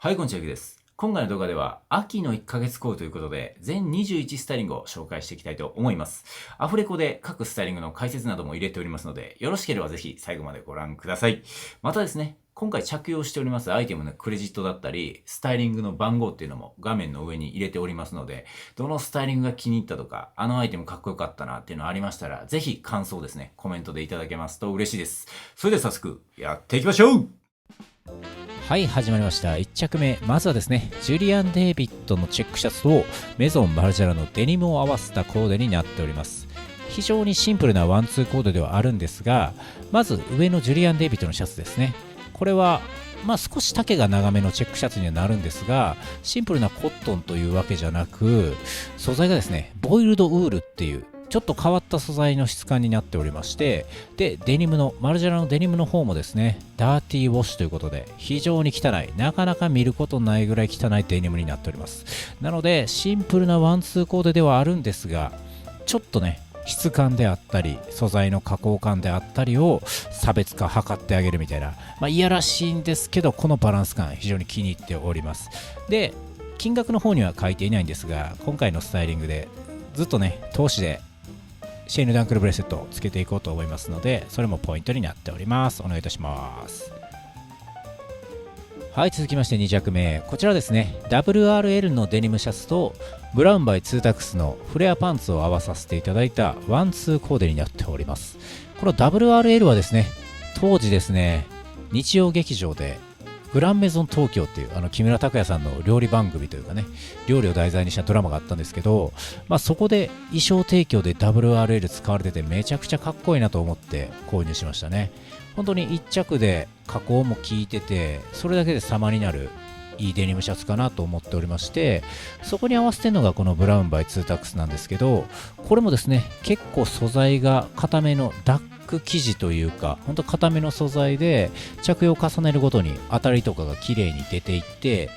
はい、こんにちは、ゆきです。今回の動画では、秋の1ヶ月コールということで、全21スタイリングを紹介していきたいと思います。アフレコで各スタイリングの解説なども入れておりますので、よろしければぜひ最後までご覧ください。またですね、今回着用しておりますアイテムのクレジットだったり、スタイリングの番号っていうのも画面の上に入れておりますので、どのスタイリングが気に入ったとか、あのアイテムかっこよかったなっていうのありましたら、ぜひ感想をですね、コメントでいただけますと嬉しいです。それでは早速、やっていきましょう。はい、始まりました。1着目、まずはですね、ジュリアン・デイビッドのチェックシャツとメゾン・マルジャラのデニムを合わせたコーデになっております。非常にシンプルなワンツーコーデではあるんですが、まず上のジュリアン・デイビッドのシャツですね。これは少し丈が長めのチェックシャツにはなるんですが、シンプルなコットンというわけじゃなく、素材がですね、ボイルドウールっていうちょっと変わった素材の質感になっておりまして、でデニムのマルジャラのデニムの方もですね、ダーティーウォッシュということで非常に汚い、なかなか見ることないぐらい汚いデニムになっております。なのでシンプルなワンツーコーデではあるんですが、ちょっとね、質感であったり素材の加工感であったりを差別化図ってあげるみたいな、いやらしいんですけど、このバランス感非常に気に入っております。で金額の方には書いていないんですが、今回のスタイリングでずっとね、投資でシェイヌダンクルブレスレットをつけていこうと思いますので、それもポイントになっております。お願いいたします。はい、続きまして2着目、こちらですね、 WRL のデニムシャツとブラウンバイツータックスのフレアパンツを合わさせていただいたワンツーコーデになっております。この WRL はですね、当時ですね、日曜劇場でグランメゾン東京っていう木村拓哉さんの料理番組というかね、料理を題材にしたドラマがあったんですけど、そこで衣装提供で WRL 使われてて、めちゃくちゃかっこいいなと思って購入しましたね。本当に1着で加工も効いてて、それだけで様になるいいデニムシャツかなと思っておりまして、そこに合わせてるのがこのブラウンバイツータックスなんですけど、これもですね、結構素材が固めのダック生地というか、ほんと固めの素材で着用を重ねるごとに当たりとかが綺麗に出ていって、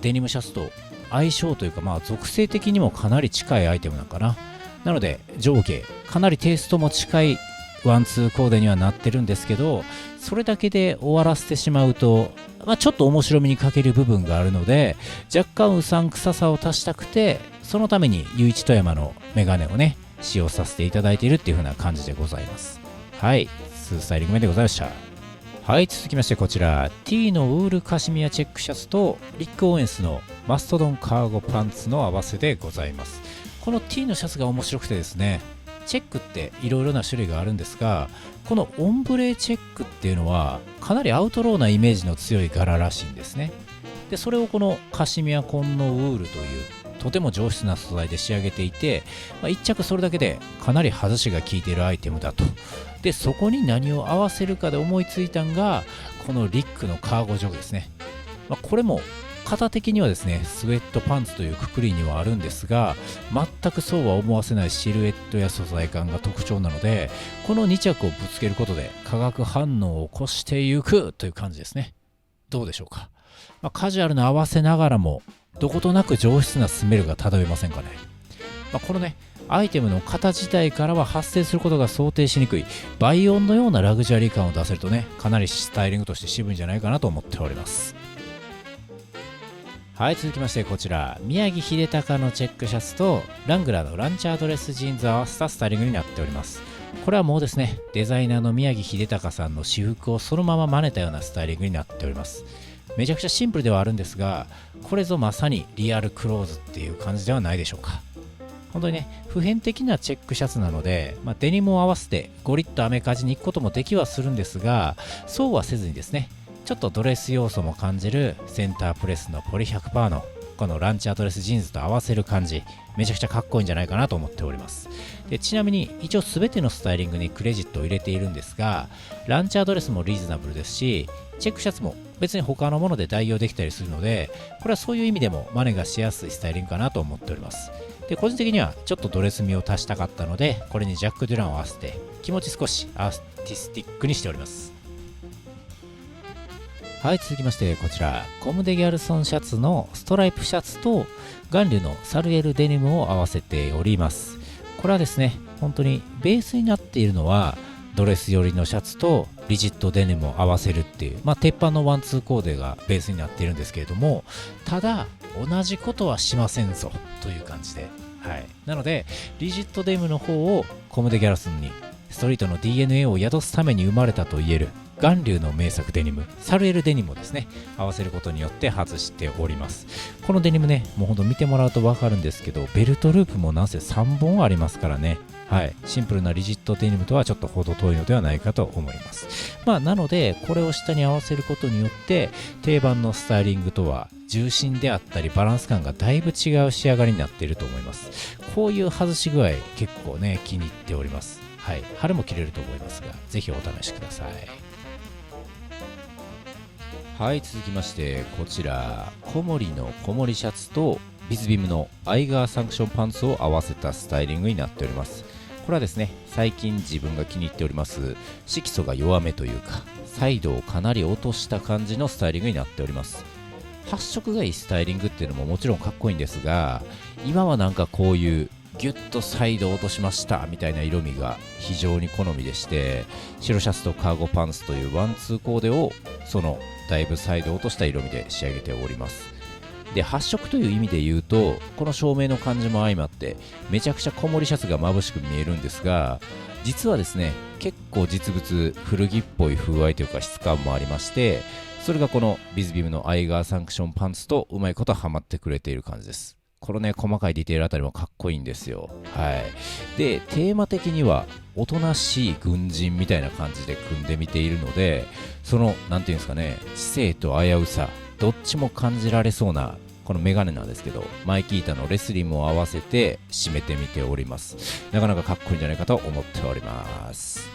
デニムシャツと相性というか、属性的にもかなり近いアイテムなんかな。なので上下かなりテイストも近いワンツーコーデにはなってるんですけど、それだけで終わらせてしまうと、ちょっと面白みに欠ける部分があるので、若干うさんくささを足したくて、そのために雄一富山のメガネをね、使用させていただいているっていう風な感じでございます。はい、2スタイリング目でございました。はい、続きましてこちら T のウールカシミヤチェックシャツとリック・オーエンスのマストドンカーゴパンツの合わせでございます。この T のシャツが面白くてですね、チェックっていろいろな種類があるんですが、このオンブレチェックっていうのはかなりアウトローなイメージの強い柄らしいんですね。でそれをこのカシミヤコンのウールというとても上質な素材で仕上げていて、一着それだけでかなり外しが効いているアイテムだと。でそこに何を合わせるかで思いついたんがこのリックのカーゴジョグですね。これも型的にはですね、スウェットパンツというくくりにはあるんですが、全くそうは思わせないシルエットや素材感が特徴なので、この2着をぶつけることで化学反応を起こしていくという感じですね。どうでしょうか。カジュアルな合わせながらもどことなく上質なスメルが漂いませんかね。このね、アイテムの型自体からは発生することが想定しにくい倍音のようなラグジュアリー感を出せるとね、かなりスタイリングとして渋いんじゃないかなと思っております。はい、続きましてこちら宮城秀隆のチェックシャツとラングラーのランチャードレスジーンズを合わせたスタイリングになっております。これはもうですね、デザイナーの宮城秀隆さんの私服をそのまま真似たようなスタイリングになっております。めちゃくちゃシンプルではあるんですが、これぞまさにリアルクローズっていう感じではないでしょうか。本当にね、普遍的なチェックシャツなので、デニムを合わせてゴリッとアメカジに行くこともできはするんですが、そうはせずにですね、ちょっとドレス要素も感じるセンタープレスのポリ 100% のこのランチャードレスジーンズと合わせる感じ、めちゃくちゃかっこいいんじゃないかなと思っております。でちなみに一応全てのスタイリングにクレジットを入れているんですが、ランチャードレスもリーズナブルですし、チェックシャツも別に他のもので代用できたりするので、これはそういう意味でも真似がしやすいスタイリングかなと思っております。で個人的にはちょっとドレス味を足したかったので、これにジャック・デュランを合わせて気持ち少しアーティスティックにしております。はい、続きましてこちらコムデ・ギャルソンシャツのストライプシャツとガンリュのサルエルデニムを合わせております。これはですね、本当にベースになっているのはドレス寄りのシャツとリジットデニムを合わせるっていう、鉄板のワンツーコーデがベースになっているんですけれども、ただ同じことはしませんぞという感じで、なのでリジットデニムの方をコム・デ・ギャラソンにストリートの DNA を宿すために生まれたといえる元流の名作デニム、サルエルデニムをですね合わせることによって外しております。このデニムね、もうほんと見てもらうと分かるんですけど、ベルトループもなんせ3本ありますからね、シンプルなリジットデニムとはちょっと程遠いのではないかと思います。なのでこれを下に合わせることによって定番のスタイリングとは重心であったりバランス感がだいぶ違う仕上がりになっていると思います。こういう外し具合結構ね気に入っております。春も着れると思いますが、ぜひお試しください。続きましてこちら、小森の小森シャツとビズビムのアイガーサンクションパンツを合わせたスタイリングになっております。これはですね、最近自分が気に入っております色素が弱めというかサイドをかなり落とした感じのスタイリングになっております。発色がいいスタイリングっていうのももちろんかっこいいんですが、今はなんかこういうギュッとサイドを落としましたみたいな色味が非常に好みでして、白シャツとカーゴパンツというワンツーコーデをそのだいぶサイドを落とした色味で仕上げております。で、発色という意味で言うと、この照明の感じも相まってめちゃくちゃ小森シャツが眩しく見えるんですが、実はですね結構実物古着っぽい風合いというか質感もありまして、それがこのビズビムのアイガーサンクションパンツとうまいことハマってくれている感じです。このね細かいディテールあたりもかっこいいんですよ。で、テーマ的にはおとなしい軍人みたいな感じで組んでみているので、そのなんていうんですかね、知性と危うさどっちも感じられそうなこのメガネなんですけど、マイキータのレスリムを合わせて締めてみております。なかなかかっこいいんじゃないかと思っております。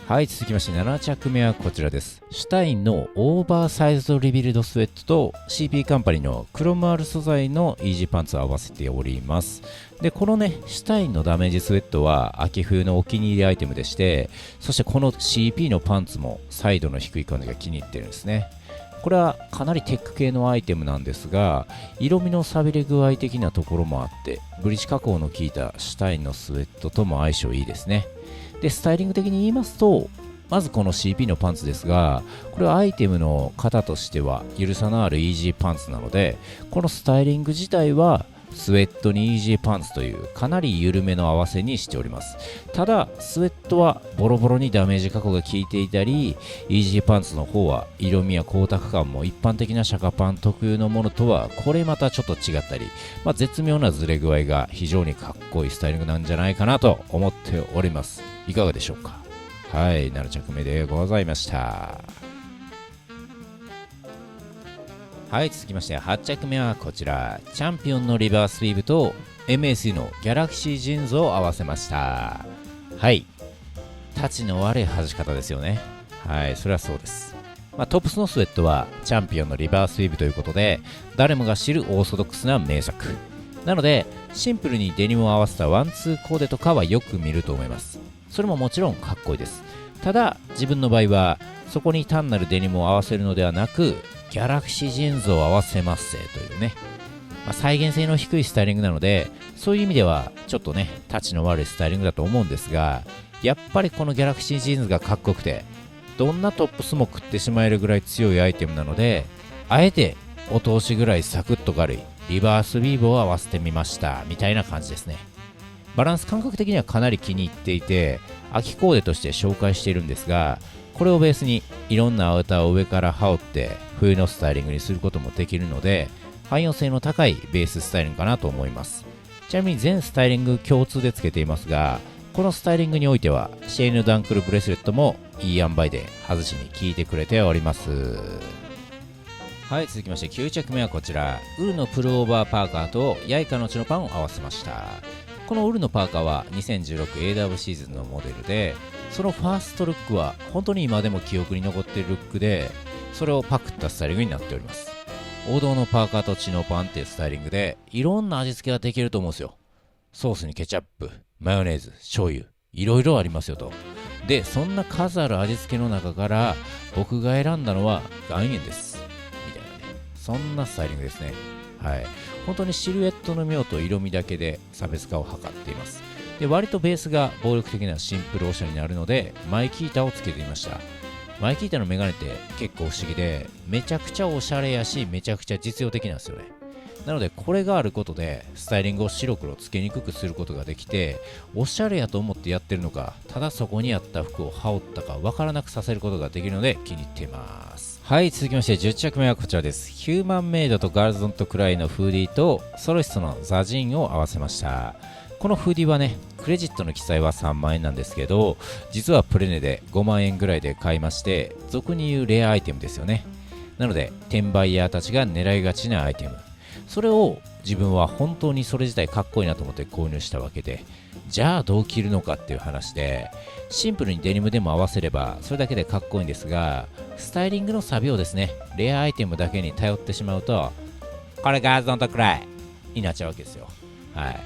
続きまして7着目はこちらです。シュタインのオーバーサイズドリビルドスウェットと CP カンパニーのクロムアール素材のイージーパンツを合わせております。で、このねシュタインのダメージスウェットは秋冬のお気に入りアイテムでして、そしてこの CP のパンツもサイドの低い感じが気に入ってるんですね。これはかなりテック系のアイテムなんですが、色味の錆びれ具合的なところもあってブリッジ加工の効いたシュタインのスウェットとも相性いいですね。で、スタイリング的に言いますと、まずこの CP のパンツですが、これはアイテムの型としては緩さのあるイージーパンツなので、このスタイリング自体はスウェットにイージーパンツというかなり緩めの合わせにしております。ただスウェットはボロボロにダメージ加工が効いていたり、イージーパンツの方は色味や光沢感も一般的なシャカパン特有のものとはこれまたちょっと違ったり、絶妙なズレ具合が非常にかっこいいスタイリングなんじゃないかなと思っております。いかがでしょうか。7着目でございました。続きまして8着目はこちら、チャンピオンのリバースウィーブと MSU のギャラクシージーンズを合わせました。タチの悪い外し方ですよね。それはそうです。トップスのスウェットはチャンピオンのリバースウィーブということで、誰もが知るオーソドックスな名作なので、シンプルにデニムを合わせたワンツーコーデとかはよく見ると思います。それももちろんかっこいいです。ただ自分の場合はそこに単なるデニムを合わせるのではなく、ギャラクシージーンズを合わせますぜというね、再現性の低いスタイリングなので、そういう意味ではちょっとねタチの悪いスタイリングだと思うんですが、やっぱりこのギャラクシージーンズがかっこよくて、どんなトップスも食ってしまえるぐらい強いアイテムなので、あえてお通しぐらいサクッと軽いリバースウィーブを合わせてみましたみたいな感じですね。バランス感覚的にはかなり気に入っていて、秋コーデとして紹介しているんですが、これをベースにいろんなアウターを上から羽織って冬のスタイリングにすることもできるので、汎用性の高いベーススタイリングかなと思います。ちなみに全スタイリング共通でつけていますが、このスタイリングにおいてはシェーヌダンクルブレスレットもいい塩梅で外しに効いてくれております。続きまして9着目はこちら、ウルのプルオーバーパーカーとヤイカのチノパンを合わせました。このウルのパーカーは 2016AW シーズンのモデルで、そのファーストルックは本当に今でも記憶に残っているルックで、それをパクったスタイリングになっております。王道のパーカーとチノパンっていうスタイリングでいろんな味付けができると思うんですよ。ソースにケチャップ、マヨネーズ、醤油、いろいろありますよと。で、そんな数ある味付けの中から僕が選んだのは岩塩ですみたいなね、そんなスタイリングですね。本当にシルエットの妙と色味だけで差別化を図っています。で割とベースが暴力的なシンプルおしゃれになるので、マイキータをつけてみました。マイキータのメガネって結構不思議で、めちゃくちゃおしゃれやし、めちゃくちゃ実用的なんですよね。なのでこれがあることでスタイリングを白黒つけにくくすることができて、おしゃれやと思ってやってるのか、ただそこにあった服を羽織ったかわからなくさせることができるので気に入っています。はい、続きまして10着目はこちらです。ヒューマンメイドとガールズドントクライのフーディーとソロイストのザジンを合わせました。このフーディーはね、クレジットの記載は3万円なんですけど、実はプレネで5万円ぐらいで買いまして、俗に言うレアアイテムですよね。なので転売ヤーたちが狙いがちなアイテム、それを自分は本当にそれ自体かっこいいなと思って購入したわけで、じゃあどう着るのかっていう話で、シンプルにデニムでも合わせればそれだけでかっこいいんですが、スタイリングのサビをですね、レアアイテムだけに頼ってしまうと、これガールズドントクライになっちゃうわけですよ。はい。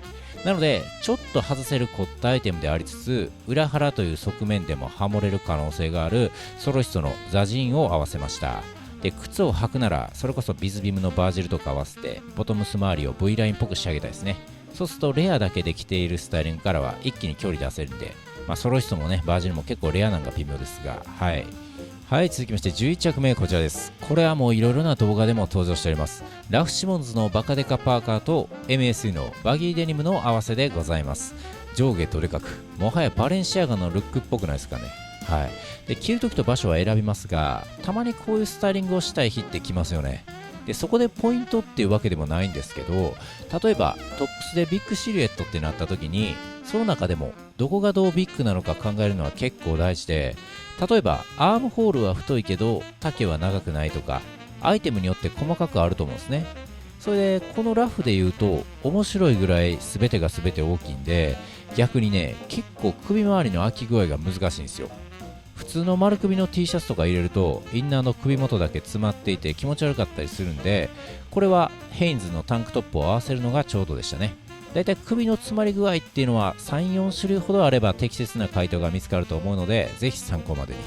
なのでちょっと外せる凝ったアイテムでありつつ、裏腹という側面でもハモれる可能性があるソロイストのザジンを合わせました。で、靴を履くならそれこそビズビムのバージルとか合わせてボトムス周りを V ラインっぽく仕上げたいですね。そうするとレアだけで着ているスタイリングからは一気に距離出せるんで、ソロイストもねバージルも結構レアなんが微妙ですが、はい、続きまして11着目こちらです。これはもういろいろな動画でも登場しております。ラフ・シモンズのバカデカパーカーと MSU のバギーデニムの合わせでございます。上下とでかく、もはやバレンシアガのルックっぽくないですかね。はい。で、着るときと場所は選びますが、たまにこういうスタイリングをしたい日ってきますよね。で、そこでポイントっていうわけでもないんですけど、例えばトップスでビッグシルエットってなった時に、その中でもどこがどうビッグなのか考えるのは結構大事で、例えばアームホールは太いけど丈は長くないとか、アイテムによって細かくあると思うんですね。それでこのラフで言うと面白いぐらい全てが全て大きいんで、逆にね結構首周りの開き具合が難しいんですよ。普通の丸首の T シャツとか入れるとインナーの首元だけ詰まっていて気持ち悪かったりするんで、これはヘインズのタンクトップを合わせるのがちょうどでしたね。だいたい首の詰まり具合っていうのは 3,4 種類ほどあれば適切な回答が見つかると思うので、ぜひ参考までに。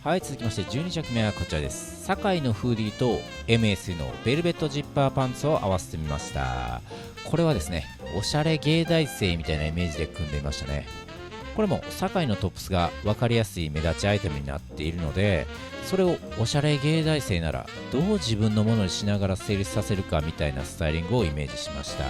はい、続きまして12着目はこちらです。堺のフーディーと MS のベルベットジッパーパンツを合わせてみました。これはですね、おしゃれ芸大生みたいなイメージで組んでいましたね。これも堺のトップスが分かりやすい目立ちアイテムになっているので、それをおしゃれ芸大生ならどう自分のものにしながら成立させるかみたいなスタイリングをイメージしました。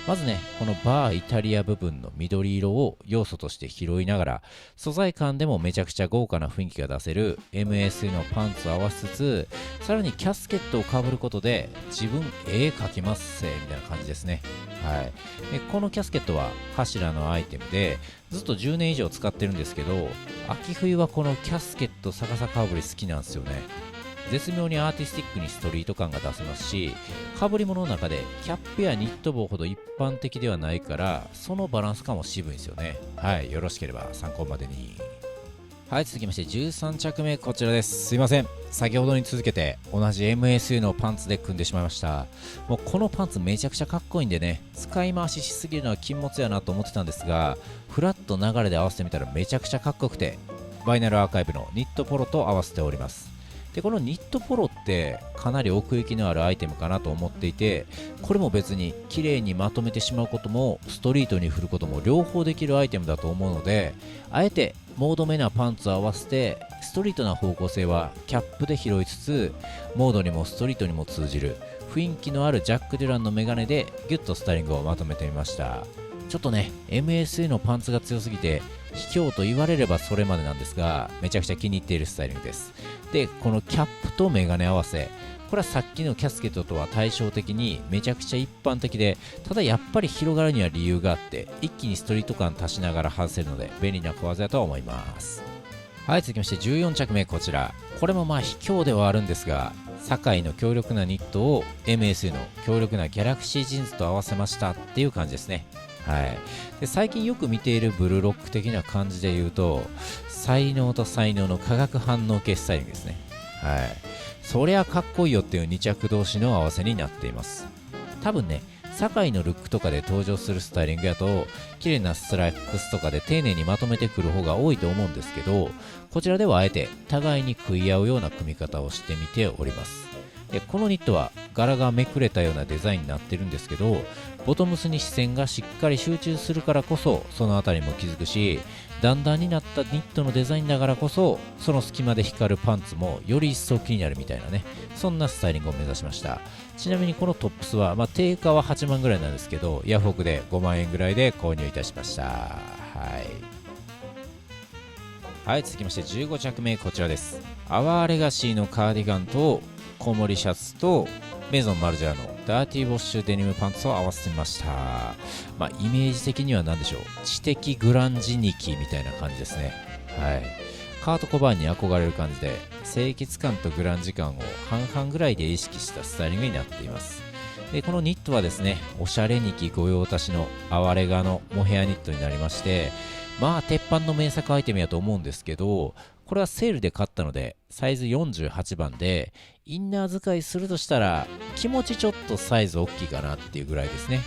まずね、このバーイタリア部分の緑色を要素として拾いながら、素材感でもめちゃくちゃ豪華な雰囲気が出せる MS のパンツを合わせつつ、さらにキャスケットをかぶることで自分絵描きますせみたいな感じですね。はい。で、このキャスケットは柱のアイテムでずっと10年以上使ってるんですけど、秋冬はこのキャスケット逆さかぶり好きなんですよね。絶妙にアーティスティックにストリート感が出せますし、被り物の中でキャップやニット帽ほど一般的ではないから、そのバランス感も渋いんですよね。はい、よろしければ参考までに。はい、続きまして13着目こちらです。すいません、先ほどに続けて同じ MSU のパンツで組んでしまいました。もうこのパンツめちゃくちゃかっこいいんでね、使い回ししすぎるのは禁物やなと思ってたんですが、フラッと流れで合わせてみたらめちゃくちゃかっこよくて、バイナルアーカイブのニットポロと合わせております。で、このニットポロってかなり奥行きのあるアイテムかなと思っていて、これも別に綺麗にまとめてしまうこともストリートに振ることも両方できるアイテムだと思うので、あえてモードめなパンツを合わせてストリートな方向性はキャップで拾いつつ、モードにもストリートにも通じる雰囲気のあるジャック・デュランのメガネでギュッとスタイリングをまとめてみました。ちょっとね MSA のパンツが強すぎて卑怯と言われればそれまでなんですが、めちゃくちゃ気に入っているスタイリングです。で、このキャップとメガネ合わせ、これはさっきのキャスケットとは対照的にめちゃくちゃ一般的で、ただやっぱり広がるには理由があって、一気にストリート感足しながら外せるので便利な小技だと思います。はい、続きまして14着目こちら。これもまあ卑怯ではあるんですが、堺の強力なニットを MSU の強力なギャラクシージーンズと合わせましたっていう感じですね。はい。で、最近よく見ているブルーロック的な感じで言うと、才能と才能の化学反応系スタイリングですね。はい。そりゃかっこいいよっていう2着同士の合わせになっています。多分ね、堺のルックとかで登場するスタイリングやと、綺麗なストライプスとかで丁寧にまとめてくる方が多いと思うんですけど、こちらではあえて互いに食い合うような組み方をしてみております。で、このニットは柄がめくれたようなデザインになってるんですけど、ボトムスに視線がしっかり集中するからこそそのあたりも気づくし、段々になったニットのデザインだからこそその隙間で光るパンツもより一層気になるみたいなね、そんなスタイリングを目指しました。ちなみにこのトップスは、定価は8万ぐらいなんですけど、ヤフオクで5万円ぐらいで購入いたしました。はい、続きまして15着目、こちらです。アワーレガシーのカーディガンとコウモリシャツとメゾンマルジェラのダーティーウォッシュデニムパンツを合わせてみました。イメージ的には何でしょう、知的グランジニキみたいな感じですね。カート・コバーンに憧れる感じで、清潔感とグランジ感を半々ぐらいで意識したスタイリングになっています。でこのニットはですね、おしゃれニキ御用達のアワレガのモヘアニットになりまして、鉄板の名作アイテムやと思うんですけど、これはセールで買ったのでサイズ48番で、インナー使いするとしたら気持ちちょっとサイズ大きいかなっていうぐらいですね。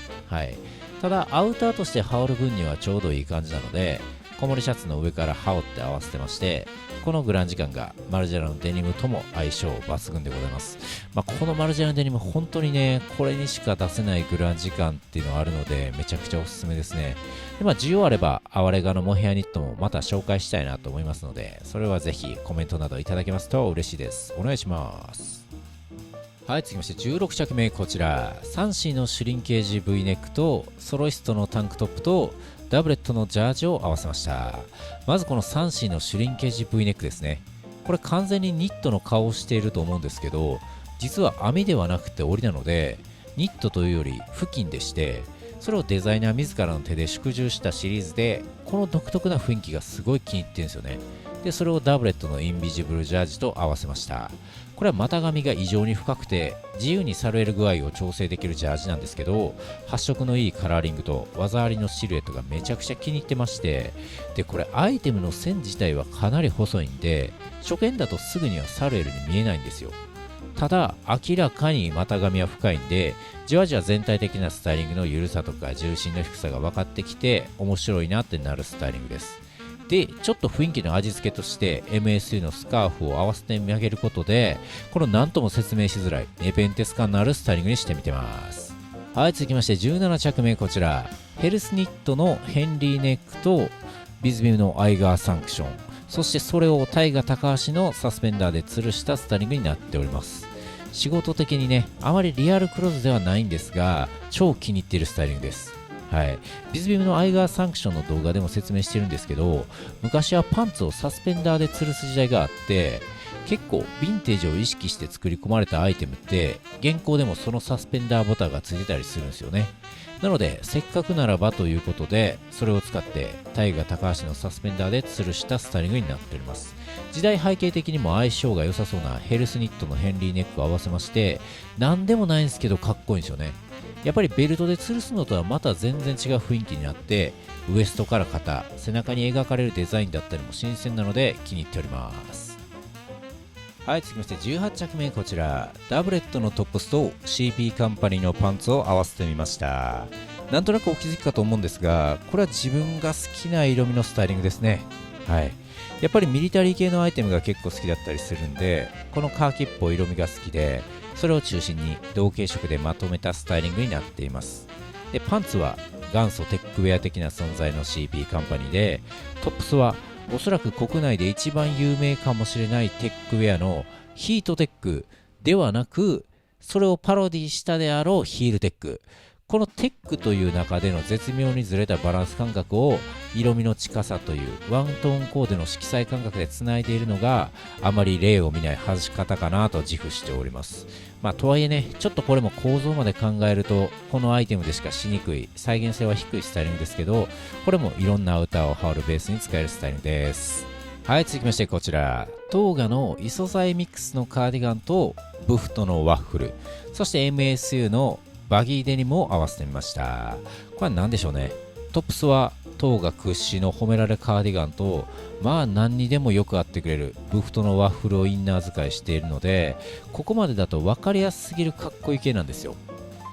ただアウターとして羽織る分にはちょうどいい感じなので、小森シャツの上から羽織って合わせてまして、このグランジ感がマルジェラのデニムとも相性抜群でございます。このマルジェラのデニム本当にね、これにしか出せないグランジ感っていうのがあるので、めちゃくちゃおすすめですね。で需要あればアワレガのモヘアニットもまた紹介したいなと思いますので、それはぜひコメントなどいただけますと嬉しいです。お願いします。続きまして16着目、こちらサンシーのシュリンケージ V ネックとソロイストのタンクトップとダブレットのジャージを合わせました。まずこのサンシーのシュリンケージ V ネックですね。これ完全にニットの顔をしていると思うんですけど、実は編みではなくて織りなので、ニットというより布巾でして、それをデザイナー自らの手で縮充したシリーズで、この独特な雰囲気がすごい気に入ってるんですよね。でそれをダブレットのインビジブルジャージと合わせました。これは股上が異常に深くて自由にサルエル具合を調整できるジャージなんですけど、発色のいいカラーリングと技ありのシルエットがめちゃくちゃ気に入ってまして、でこれアイテムの線自体はかなり細いんで、初見だとすぐにはサルエルに見えないんですよ。ただ明らかに股上は深いんで、じわじわ全体的なスタイリングの緩さとか重心の低さが分かってきて面白いなってなるスタイリングです。でちょっと雰囲気の味付けとして MSU のスカーフを合わせて見上げることで、この何とも説明しづらいネペンテス感のあるスタイリングにしてみてます。続きまして17着目、こちらヘルスニットのヘンリーネックとビズビムのアイガーサンクション、そしてそれをタイガ高橋のサスペンダーで吊るしたスタイリングになっております。仕事的にね、あまりリアルクローズではないんですが、超気に入っているスタイリングです。ビズビムのアイガーサンクションの動画でも説明してるんですけど、昔はパンツをサスペンダーで吊るす時代があって、結構ヴィンテージを意識して作り込まれたアイテムって現行でもそのサスペンダーボタンがついてたりするんですよね。なのでせっかくならばということで、それを使ってタイガ高橋のサスペンダーで吊るしたスタイリングになっております。時代背景的にも相性が良さそうなヘルスニットのヘンリーネックを合わせまして、なんでもないんですけどかっこいいんですよね。やっぱりベルトで吊るすのとはまた全然違う雰囲気になって、ウエストから肩、背中に描かれるデザインだったりも新鮮なので気に入っております。続きまして18着目、こちらダブレットのトップスと CP カンパニーのパンツを合わせてみました。なんとなくお気づきかと思うんですが、これは自分が好きな色味のスタイリングですね。やっぱりミリタリー系のアイテムが結構好きだったりするんで、このカーキっぽい色味が好きで、それを中心に同系色でまとめたスタイリングになっています。でパンツは元祖テックウェア的な存在の CP カンパニーで、トップスはおそらく国内で一番有名かもしれないテックウェアのヒートテックではなく、それをパロディしたであろうヒールテック。このテックという中での絶妙にずれたバランス感覚を色味の近さというワントーンコーデの色彩感覚でつないでいるのが、あまり例を見ない外し方かなと自負しております。とはいえね、ちょっとこれも構造まで考えるとこのアイテムでしかしにくい、再現性は低いスタイリングですけど、これもいろんなアウターを羽織るベースに使えるスタイリングです。続きましてこちらトーガの異素材ミックスのカーディガンとブフトのワッフル、そして MSU のバギーデニムを合わせてみました。これは何でしょうね。トップスはトーガ屈指の褒められカーディガンと、何にでもよく合ってくれるブフトのワッフルをインナー使いしているので、ここまでだと分かりやすすぎるかっこいい系なんですよ。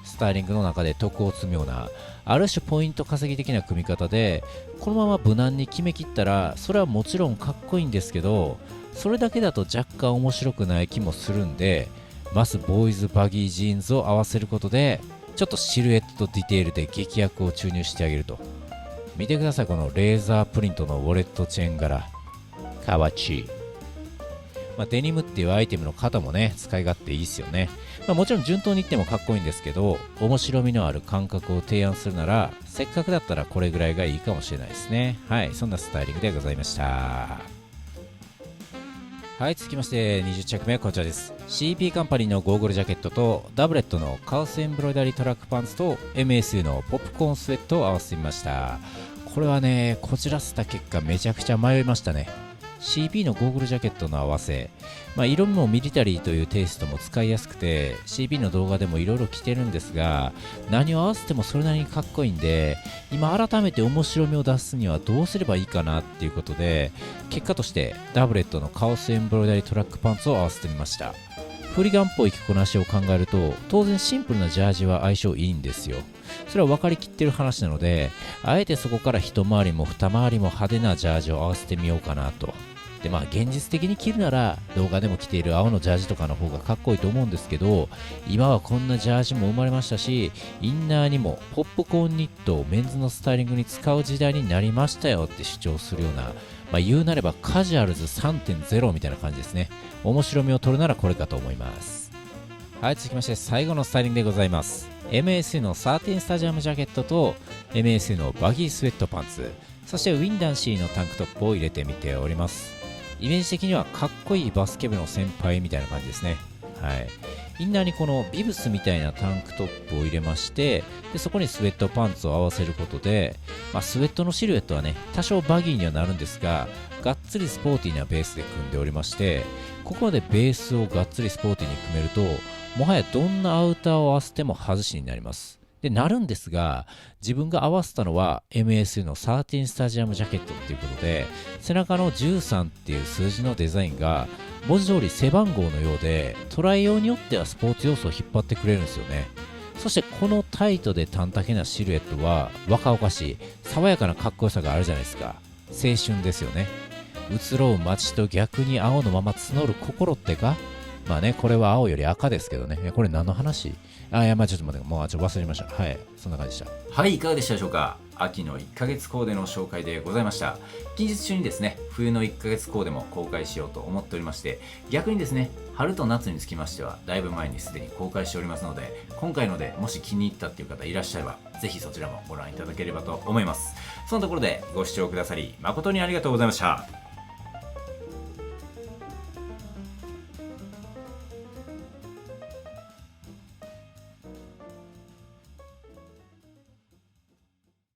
スタイリングの中で徳を積むような、ある種ポイント稼ぎ的な組み方で、このまま無難に決めきったらそれはもちろんかっこいいんですけど、それだけだと若干面白くない気もするんで、マスボーイズバギージーンズを合わせることでちょっとシルエットとディテールで劇薬を注入してあげると。見てください、このレーザープリントのウォレットチェーン柄、かわちい。デニムっていうアイテムの型もね、使い勝手いいですよね。もちろん順当にいってもかっこいいんですけど、面白みのある感覚を提案するなら、せっかくだったらこれぐらいがいいかもしれないですね。はい、そんなスタイリングでございました。はい、続きまして20着目はこちらです。 CP カンパニーのゴーグルジャケットとダブレットのカウスエンブロイダリートラックパンツと MSU のポップコーンスウェットを合わせてみました。これはね、こじらせた結果めちゃくちゃ迷いましたね。CP のゴーグルジャケットの合わせ、色味もミリタリーというテイストも使いやすくて CP の動画でもいろいろ着てるんですが、何を合わせてもそれなりにかっこいいんで、今改めて面白みを出すにはどうすればいいかなっていうことで、結果としてダブレットのカオスエンブロイダリートラックパンツを合わせてみました。フリガンっぽい着こなしを考えると、当然シンプルなジャージは相性いいんですよ。それは分かりきってる話なので、あえてそこから一回りも二回りも派手なジャージを合わせてみようかなと。で現実的に着るなら動画でも着ている青のジャージとかの方がかっこいいと思うんですけど、今はこんなジャージも生まれましたし、インナーにもポップコーンニットをメンズのスタイリングに使う時代になりましたよって主張するような、言うなればカジュアルズ 3.0 みたいな感じですね。面白みを取るならこれかと思います。はい、続きまして最後のスタイリングでございます。 MSU の13スタジアムジャケットと MSU のバギースウェットパンツ、そしてウィンダンシーのタンクトップを入れてみております。イメージ的にはかっこいいバスケ部の先輩みたいな感じですね。はい。インナーにこのビブスみたいなタンクトップを入れまして、でそこにスウェットパンツを合わせることで、スウェットのシルエットはね、多少バギーにはなるんですが、がっつりスポーティーなベースで組んでおりまして、ここまでベースをがっつりスポーティーに組めると、もはやどんなアウターを合わせても外しになります。でなるんですが、自分が合わせたのは MSU の13スタジアムジャケットっていうことで、背中の13っていう数字のデザインが文字通り背番号のようで、捉えようによってはスポーツ要素を引っ張ってくれるんですよね。そしてこのタイトで短丈なシルエットは若々しい爽やかなかっこよさがあるじゃないですか。青春ですよね。移ろう街と逆に青のまま募る心ってか、これは青より赤ですけどね。これ何の話？ちょっと待って、もう忘れました。はい、そんな感じでした。はい、いかがでしたでしょうか。秋の1ヶ月コーデの紹介でございました。近日中にですね、冬の1ヶ月コーデも公開しようと思っておりまして、逆にですね、春と夏につきましては、だいぶ前にすでに公開しておりますので、今回のでもし気に入ったっていう方いらっしゃれば、ぜひそちらもご覧いただければと思います。そのところでご視聴くださり、誠にありがとうございました。